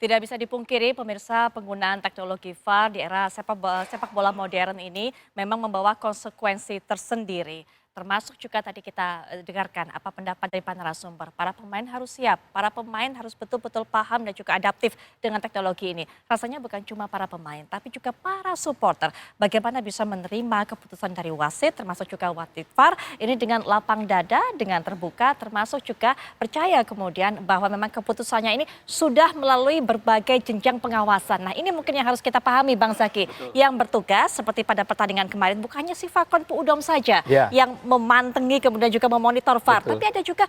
Tidak bisa dipungkiri pemirsa penggunaan teknologi VAR di era sepak bola modern ini memang membawa konsekuensi tersendiri. Termasuk juga tadi kita dengarkan apa pendapat dari para narasumber. Para pemain harus siap, para pemain harus betul-betul paham dan juga adaptif dengan teknologi ini. Rasanya bukan cuma para pemain, tapi juga para supporter. Bagaimana bisa menerima keputusan dari wasit, termasuk juga wasit VAR, ini dengan lapang dada, dengan terbuka, termasuk juga percaya kemudian bahwa memang keputusannya ini sudah melalui berbagai jenjang pengawasan. Nah ini mungkin yang harus kita pahami Bang Zaki. Betul. Yang bertugas seperti pada pertandingan kemarin bukannya si Fakon Puudom saja yang memantengi kemudian juga memonitor VAR. Betul. Tapi ada juga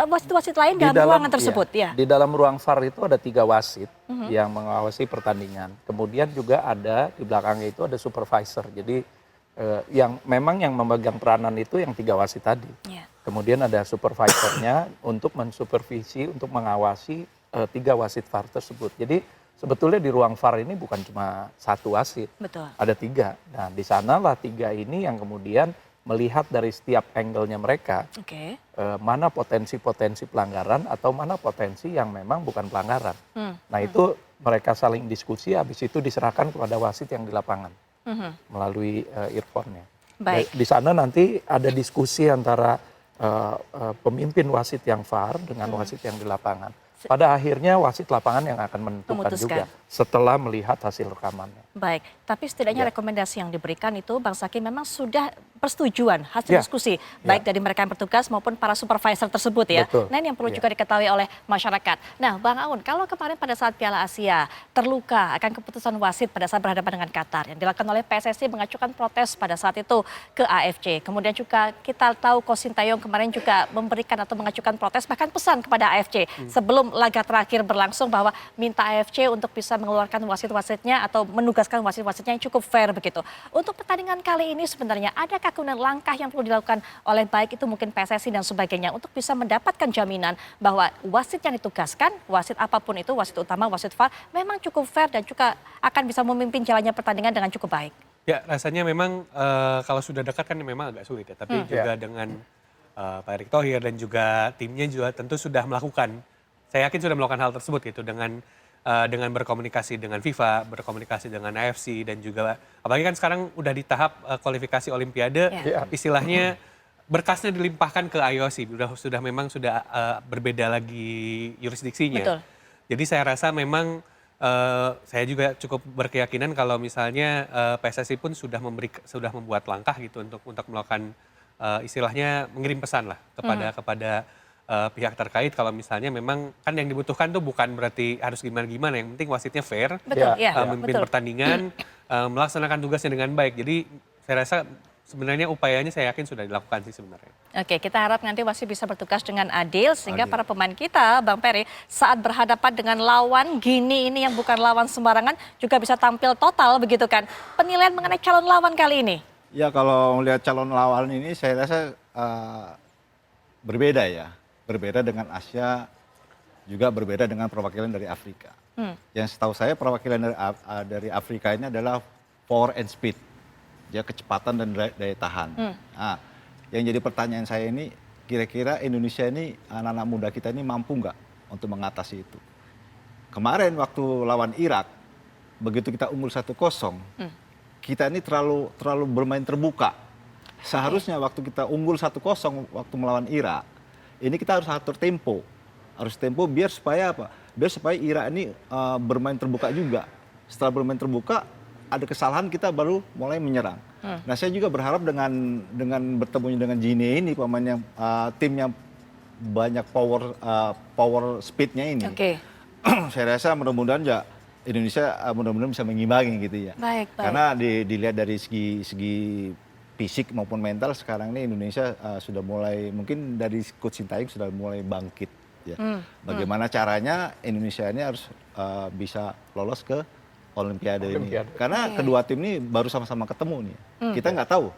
wasit-wasit lain dalam ruangan tersebut. Ya. Di dalam ruang VAR itu ada 3 wasit yang mengawasi pertandingan. Kemudian juga ada di belakangnya itu ada supervisor. Jadi yang memang yang memegang peranan itu yang 3 wasit tadi. Ya. Kemudian ada supervisornya untuk mensupervisi, untuk mengawasi 3 wasit VAR tersebut. Jadi sebetulnya di ruang VAR ini bukan cuma 1 wasit, Betul. ada 3. Nah di sanalah 3 ini yang kemudian melihat dari setiap angle-nya mereka, mana potensi-potensi pelanggaran atau mana potensi yang memang bukan pelanggaran. Nah itu mereka saling diskusi, habis itu diserahkan kepada wasit yang di lapangan melalui earphone-nya. Baik. Di sana nanti ada diskusi antara pemimpin wasit yang VAR dengan wasit yang di lapangan. Pada akhirnya wasit lapangan yang akan menentukan juga setelah melihat hasil rekamannya. Baik, tapi setidaknya rekomendasi yang diberikan itu Bang Zaki memang sudah persetujuan hasil diskusi baik dari mereka yang bertugas maupun para supervisor tersebut ya. Betul. Nah ini yang perlu juga diketahui oleh masyarakat. Nah Bang Aun, kalau kemarin pada saat Piala Asia terluka akan keputusan wasit pada saat berhadapan dengan Qatar yang dilakukan oleh PSSI mengajukan protes pada saat itu ke AFC. Kemudian juga kita tahu Coach Sintayong kemarin juga memberikan atau mengajukan protes bahkan pesan kepada AFC sebelum laga terakhir berlangsung bahwa minta AFC untuk bisa mengeluarkan wasit-wasitnya atau menugaskan wasit-wasitnya yang cukup fair begitu. Untuk pertandingan kali ini sebenarnya adakah kemudian langkah yang perlu dilakukan oleh baik itu mungkin PSSI dan sebagainya untuk bisa mendapatkan jaminan bahwa wasit yang ditugaskan, wasit apapun itu, wasit utama, wasit VAR memang cukup fair dan juga akan bisa memimpin jalannya pertandingan dengan cukup baik? Ya rasanya memang kalau sudah dekat kan memang agak sulit ya. Tapi juga dengan Pak Erick Thohir dan juga timnya juga tentu sudah melakukan. Saya yakin sudah melakukan hal tersebut gitu dengan berkomunikasi dengan FIFA, berkomunikasi dengan AFC dan juga apalagi kan sekarang udah di tahap kualifikasi Olimpiade, istilahnya berkasnya dilimpahkan ke IOC, sudah berbeda lagi yurisdiksinya. Betul. Jadi saya rasa memang saya juga cukup berkeyakinan kalau misalnya PSSI pun sudah membuat langkah gitu untuk melakukan istilahnya mengirim pesan lah kepada pihak terkait kalau misalnya memang kan yang dibutuhkan tuh bukan berarti harus gimana-gimana, yang penting wasitnya fair, memimpin pertandingan, melaksanakan tugasnya dengan baik. Jadi saya rasa sebenarnya upayanya saya yakin sudah dilakukan sih sebenarnya. Oke, kita harap nanti wasit bisa bertugas dengan adil sehingga para pemain kita, Bang Peri, saat berhadapan dengan lawan Gini ini yang bukan lawan sembarangan juga bisa tampil total begitu kan. Penilaian mengenai calon lawan kali ini? Ya kalau melihat calon lawan ini saya rasa berbeda ya. Berbeda dengan Asia, juga berbeda dengan perwakilan dari Afrika. Yang setahu saya perwakilan dari Afrika ini adalah power and speed. Dia kecepatan dan daya tahan. Nah, yang jadi pertanyaan saya ini, kira-kira Indonesia ini, anak-anak muda kita ini mampu nggak untuk mengatasi itu? Kemarin waktu lawan Irak, begitu kita unggul 1-0, kita ini terlalu bermain terbuka. Seharusnya waktu kita unggul 1-0 waktu melawan Irak, ini kita harus atur tempo. Harus tempo biar supaya apa? Biar supaya Irak ini bermain terbuka juga. Setelah bermain terbuka, ada kesalahan kita baru mulai menyerang. Nah saya juga berharap dengan bertemunya dengan Gini ini, pemain yang tim yang banyak power speednya ini. Saya rasa mudah-mudahan ya Indonesia mudah-mudahan bisa mengimbangi gitu ya. Baik. Karena dilihat dari segi fisik maupun mental sekarang ini Indonesia sudah mulai, mungkin dari Coach Sintayong sudah mulai bangkit ya. Bagaimana caranya Indonesia ini harus bisa lolos ke Olimpiade ini. Karena kedua tim ini baru sama-sama ketemu nih. Kita nggak tahu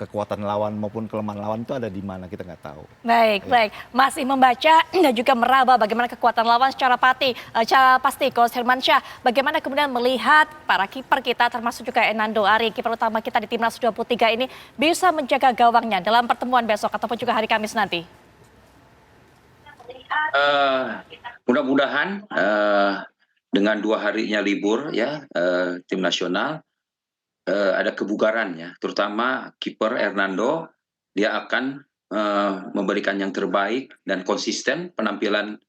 kekuatan lawan maupun kelemahan lawan itu ada di mana, kita nggak tahu. Baik. Masih membaca dan juga meraba bagaimana kekuatan lawan secara pasti. Coach Hermansyah, bagaimana kemudian melihat para kiper kita termasuk juga Enando Ari, kiper utama kita di Timnas 23 ini bisa menjaga gawangnya dalam pertemuan besok ataupun juga hari Kamis nanti? Mudah-mudahan dengan 2 harinya libur ya tim nasional ada kebugaran ya, terutama kiper Hernando, dia akan memberikan yang terbaik dan konsisten penampilan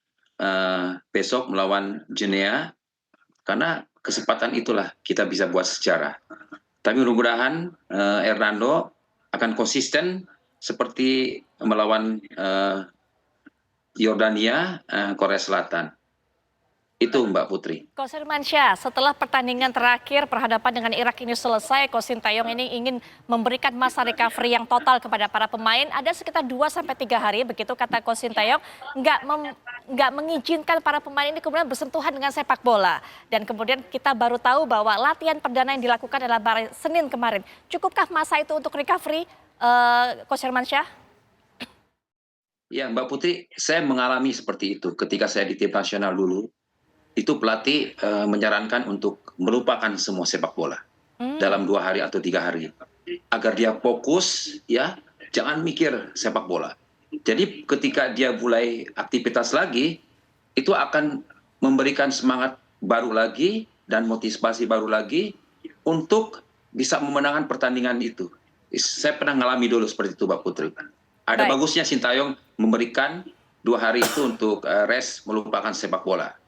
besok melawan Guinea, karena kesempatan itulah kita bisa buat sejarah. Tapi mudah-mudahan Hernando akan konsisten seperti melawan Yordania, Korea Selatan. Itu Mbak Putri. Coach Firmansyah, setelah pertandingan terakhir berhadapan dengan Irak ini selesai, Coach Sintayong ini ingin memberikan masa recovery yang total kepada para pemain. Ada sekitar 2-3 hari, begitu kata Coach Sintayong, nggak mengizinkan para pemain ini kemudian bersentuhan dengan sepak bola. Dan kemudian kita baru tahu bahwa latihan perdana yang dilakukan adalah Senin kemarin. Cukupkah masa itu untuk recovery, Coach Firmansyah? Ya Mbak Putri, saya mengalami seperti itu ketika saya di tim nasional dulu. Itu pelatih menyarankan untuk melupakan semua sepak bola dalam 2 hari atau 3 hari agar dia fokus ya, jangan mikir sepak bola. Jadi ketika dia mulai aktivitas lagi, itu akan memberikan semangat baru lagi dan motivasi baru lagi untuk bisa memenangkan pertandingan itu. Saya pernah ngalami dulu seperti itu Mbak Putri. Ada bagusnya Sintayong memberikan 2 hari itu untuk rest, melupakan sepak bola.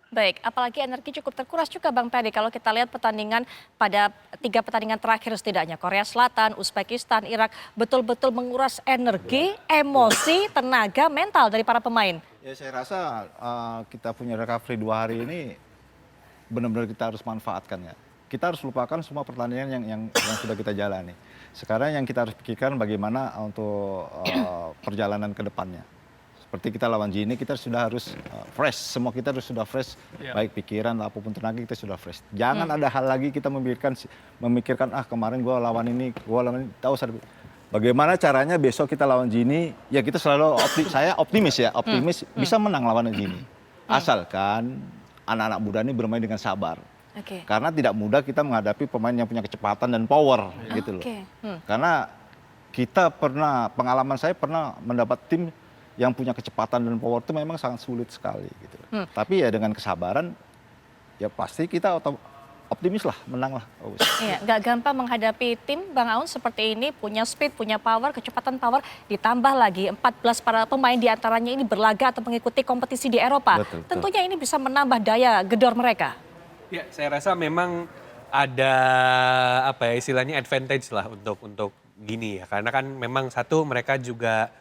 Baik, apalagi energi cukup terkuras juga Bang Ferry kalau kita lihat pertandingan pada 3 pertandingan terakhir setidaknya. Korea Selatan, Uzbekistan, Irak betul-betul menguras energi, emosi, tenaga, mental dari para pemain. Ya saya rasa kita punya recovery 2 hari ini benar-benar kita harus manfaatkan ya. Kita harus lupakan semua pertandingan yang sudah kita jalani. Sekarang yang kita harus pikirkan bagaimana untuk perjalanan ke depannya. Seperti kita lawan Gini, kita sudah harus fresh. Semua kita harus sudah fresh, baik pikiran apapun tenaga kita sudah fresh. Jangan ada hal lagi kita memikirkan kemarin gue lawan ini, tahu bagaimana caranya besok kita lawan Gini. Ya kita selalu saya optimis bisa menang lawan Gini. Asalkan anak-anak muda ini bermain dengan sabar. Karena tidak mudah kita menghadapi pemain yang punya kecepatan dan power gitu loh. Karena kita pengalaman saya pernah mendapat tim yang punya kecepatan dan power itu memang sangat sulit sekali gitu. Tapi ya dengan kesabaran ya pasti kita optimis lah, menang lah. Iya, nggak gampang menghadapi tim Bang Aun seperti ini, punya speed, punya power, kecepatan power, ditambah lagi 14 para pemain diantaranya ini berlaga atau mengikuti kompetisi di Eropa. Tentunya ini bisa menambah daya gedor mereka. Ya, saya rasa memang ada istilahnya advantage lah untuk Gini ya, karena kan memang satu mereka juga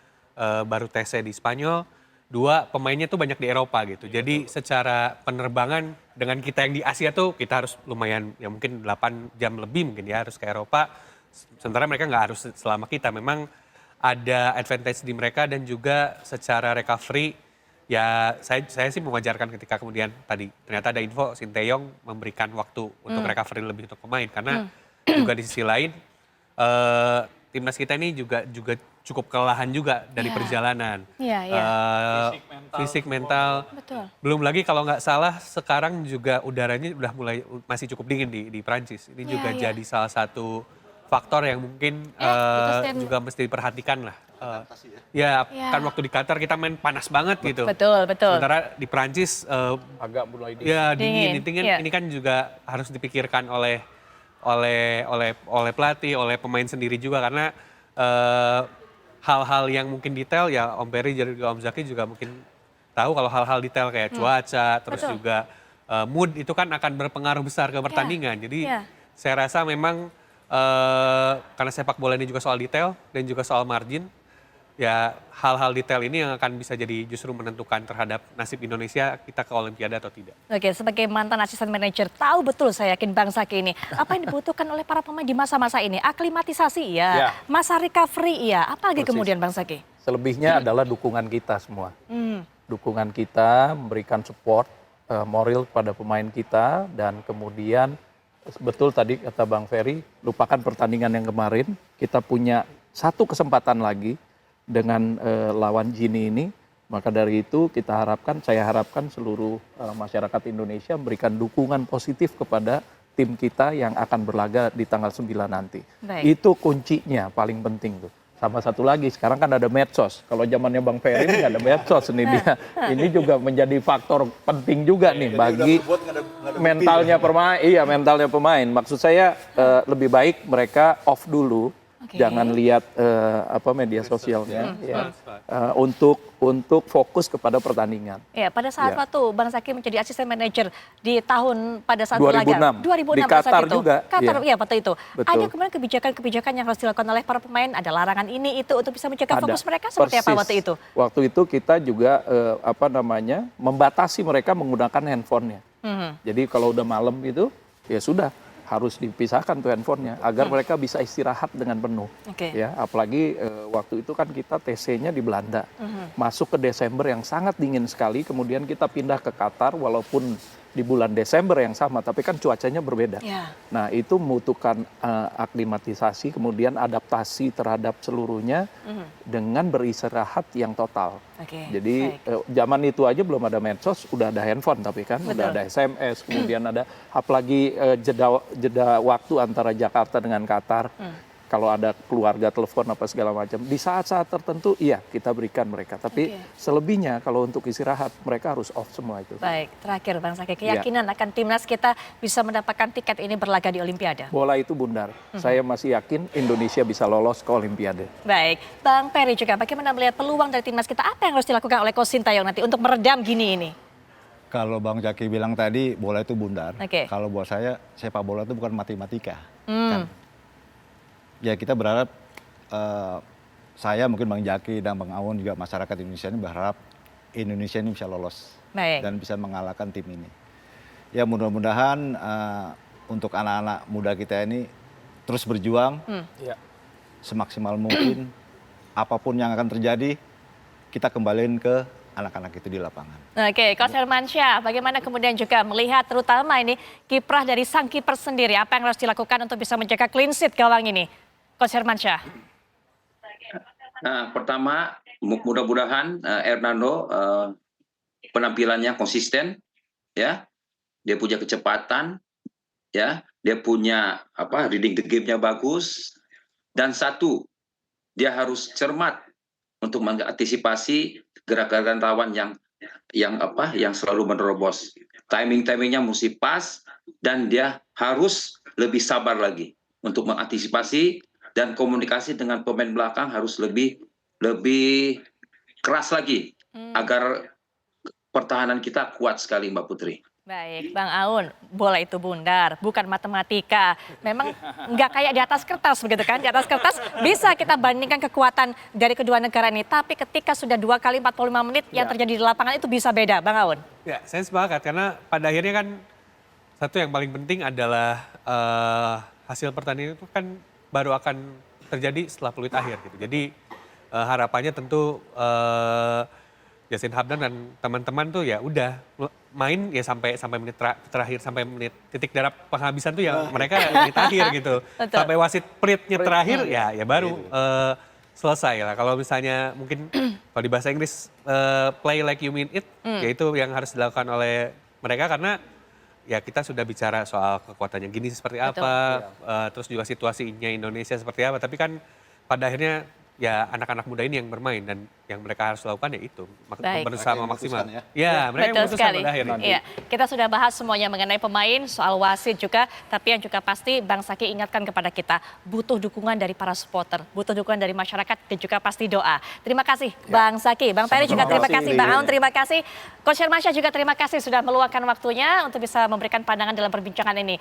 baru TC di Spanyol, 2 pemainnya tuh banyak di Eropa gitu. Jadi secara penerbangan dengan kita yang di Asia tuh kita harus lumayan ya mungkin 8 jam lebih mungkin ya harus ke Eropa. Sementara mereka nggak harus selama kita. Memang ada advantage di mereka dan juga secara recovery ya saya sih mewajarkan ketika kemudian tadi ternyata ada info Sintayong memberikan waktu untuk recovery lebih untuk pemain karena juga di sisi lain timnas kita ini juga cukup kelelahan juga dari perjalanan. Fisik, mental. Betul. Belum lagi kalau nggak salah sekarang juga udaranya udah mulai masih cukup dingin di Prancis. Ini juga jadi salah satu faktor yang mungkin juga mesti diperhatikan lah. Kan waktu di Qatar kita main panas banget gitu. Betul. Sementara di Prancis agak mulai dingin. Ya dingin. Ini kan juga harus dipikirkan oleh pelatih, oleh pemain sendiri juga karena hal-hal yang mungkin detail ya Om Peri juga Om Zaki juga mungkin tahu kalau hal-hal detail kayak cuaca terus juga mood itu kan akan berpengaruh besar ke pertandingan. Jadi saya rasa memang karena sepak bola ini juga soal detail dan juga soal margin. Ya hal-hal detail ini yang akan bisa jadi justru menentukan terhadap nasib Indonesia kita ke Olimpiade atau tidak. Oke, sebagai mantan asisten manajer, tahu betul saya yakin Bang Zaki ini. Apa yang dibutuhkan oleh para pemain di masa-masa ini? Aklimatisasi masa recovery apalagi kemudian Bang Zaki? Selebihnya adalah dukungan kita semua. Dukungan kita memberikan support moral kepada pemain kita dan kemudian betul tadi kata Bang Ferry, lupakan pertandingan yang kemarin, kita punya satu kesempatan lagi dengan lawan Gini ini, maka dari itu saya harapkan seluruh masyarakat Indonesia memberikan dukungan positif kepada tim kita yang akan berlaga di tanggal 9 nanti. Itu kuncinya paling penting tuh. sama satu lagi, sekarang kan ada medsos. Kalau zamannya Bang Ferry ini nggak ada medsos nih dia. Ini juga menjadi faktor penting juga nih bagi mentalnya pemain. Iya, mentalnya pemain. Maksud saya lebih baik mereka off dulu, jangan lihat media sosialnya, ya, untuk fokus kepada pertandingan. Ya, pada saat Ya. waktu Bang Zaki menjadi asisten manajer di tahun pada saat 2006. 2006 Di pada saat Qatar itu. juga, Qatar, ya. ya waktu itu. Betul. Ada kemudian kebijakan-kebijakan yang harus dilakukan oleh para pemain, ada larangan ini itu untuk bisa menjaga Ada. fokus mereka seperti apa Persis. waktu itu? Waktu itu kita juga membatasi mereka menggunakan handphonenya. Jadi kalau udah malam itu ya sudah harus dipisahkan tuh handphonenya agar mereka bisa istirahat dengan penuh. Oke. Ya, apalagi waktu itu kan kita TC-nya di Belanda. Masuk ke Desember yang sangat dingin sekali, kemudian kita pindah ke Qatar walaupun di bulan Desember yang sama, tapi kan cuacanya berbeda. Ya. Nah, itu membutuhkan aklimatisasi, kemudian adaptasi terhadap seluruhnya dengan beristirahat yang total. Oke, Jadi baik. zaman itu aja belum ada medsos, udah ada handphone tapi kan, udah ada SMS, kemudian ada apalagi jeda waktu antara Jakarta dengan Qatar. Kalau ada keluarga telepon apa segala macam, di saat-saat tertentu iya kita berikan mereka. Tapi selebihnya kalau untuk istirahat mereka harus off semua itu. Baik, terakhir Bang Zaki, keyakinan akan timnas kita bisa mendapatkan tiket ini berlaga di Olimpiade. Bola itu bundar. Saya masih yakin Indonesia bisa lolos ke Olimpiade. Baik, Bang Ferry juga bagaimana melihat peluang dari timnas kita? Apa yang harus dilakukan oleh Coach Sintayong nanti untuk meredam gini ini? Kalau Bang Jaki bilang tadi bola itu bundar. Oke. Kalau buat saya sepak bola itu bukan matematika. Hmm. Ya kita berharap saya mungkin Bang Jaki dan Bang Awon juga masyarakat Indonesia ini berharap Indonesia ini bisa lolos Baik. dan bisa mengalahkan tim ini. Ya mudah-mudahan untuk anak-anak muda kita ini terus berjuang Ya. semaksimal mungkin. Apapun yang akan terjadi kita kembaliin ke anak-anak itu di lapangan. Oke, Coach Hermansyah, bagaimana kemudian juga melihat terutama ini kiprah dari sang kiper sendiri, apa yang harus dilakukan untuk bisa menjaga clean sheet gawang ini? Coach Hermansyah. Nah, pertama mudah-mudahan Hernando penampilannya konsisten, ya, dia punya kecepatan, ya, dia punya reading the game-nya bagus, dan satu dia harus cermat untuk mengantisipasi gerakan lawan yang selalu menerobos. Timingnya mesti pas dan dia harus lebih sabar lagi untuk mengantisipasi dan komunikasi dengan pemain belakang harus lebih keras lagi agar pertahanan kita kuat sekali, Mbak Putri. Baik, Bang Aun, bola itu bundar, bukan matematika. Memang nggak kayak di atas kertas begitu kan? Di atas kertas bisa kita bandingkan kekuatan dari kedua negara ini. Tapi ketika sudah 2 kali 45 menit yang terjadi di lapangan itu bisa beda, Bang Aun. Ya, saya sepakat karena pada akhirnya kan satu yang paling penting adalah hasil pertandingan itu kan baru akan terjadi setelah peluit akhir gitu. Jadi harapannya tentu Yasin Habdan dan teman-teman tuh ya udah main ya sampai menit terakhir, sampai menit titik darah penghabisan tuh ya mereka menit akhir gitu. Betul. Sampai wasit peritnya terakhir ya baru selesai lah. Kalau misalnya mungkin kalau di bahasa Inggris play like you mean it, ya itu yang harus dilakukan oleh mereka karena ya kita sudah bicara soal kekuatannya gini seperti apa, terus juga situasinya Indonesia seperti apa. Tapi kan pada akhirnya ya anak-anak muda ini yang bermain dan yang mereka harus lakukan ya itu Baik. berusaha Mereka yang maksimal. memutuskan Ya, mereka yang Betul memutuskan sekali. pada akhirnya. Iya, kita sudah bahas semuanya mengenai pemain, soal wasit juga, tapi yang juga pasti Bang Zaki ingatkan kepada kita, butuh dukungan dari para supporter, butuh dukungan dari masyarakat dan juga pasti doa. Terima kasih Bang Zaki, Bang Ferry juga terima kasih, Bang Aun terima kasih, Coach Hermansyah juga terima kasih sudah meluangkan waktunya untuk bisa memberikan pandangan dalam perbincangan ini.